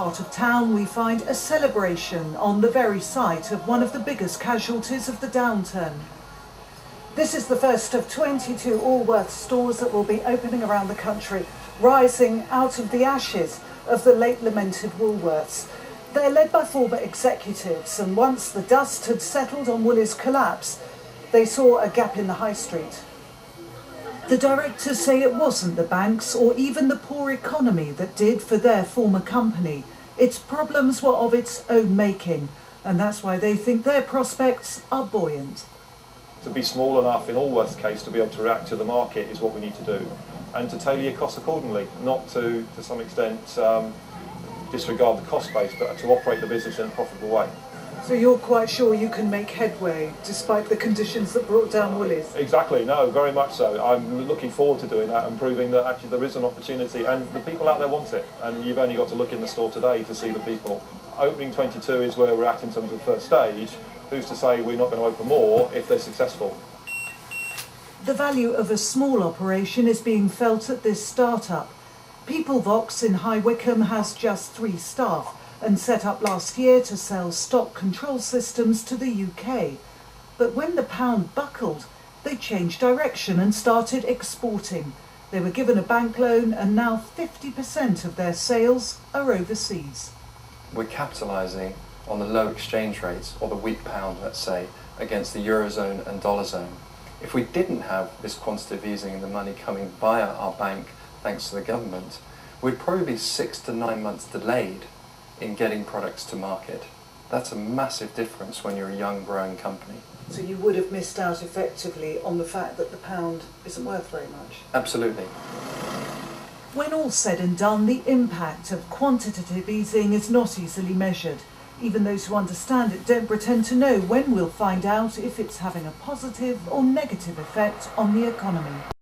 heart of town, we find a celebration on the very site of one of the biggest casualties of the downturn. This is the first of 22 Allworth stores that will be opening around the country, rising out of the ashes of the late lamented Woolworths. They're led by former executives, and once the dust had settled on Woolies' collapse, they saw a gap in the high street. The directors say it wasn't the banks or even the poor economy that did for their former company. Its problems were of its own making, and that's why they think their prospects are buoyant. To be small enough in Allworth's case to be able to react to the market is what we need to do, and to tailor your costs accordingly, not to some extent disregard the cost base, but to operate the business in a profitable way. So you're quite sure you can make headway despite the conditions that brought down Woolies? Exactly, no, very much so. I'm looking forward to doing that and proving that actually there is an opportunity and the people out there want it. And you've only got to look in the store today to see the people. Opening 22 is where we're at in terms of the first stage. Who's to say we're not going to open more if they're successful? The value of a small operation is being felt at this startup. PeopleVox in High Wycombe has just 3 staff and set up last year to sell stock control systems to the UK. But when the pound buckled, they changed direction and started exporting. They were given a bank loan and now 50% of their sales are overseas. We're capitalising on the low exchange rates, or the weak pound, let's say, against the Eurozone and dollar zone. If we didn't have this quantitative easing and the money coming via our bank, thanks to the government, we'd probably be 6 to 9 months delayed in getting products to market. That's a massive difference when you're a young, growing company. So you would have missed out effectively on the fact that the pound isn't worth very much? Absolutely. When all's said and done, the impact of quantitative easing is not easily measured. Even those who understand it don't pretend to know when we'll find out if it's having a positive or negative effect on the economy.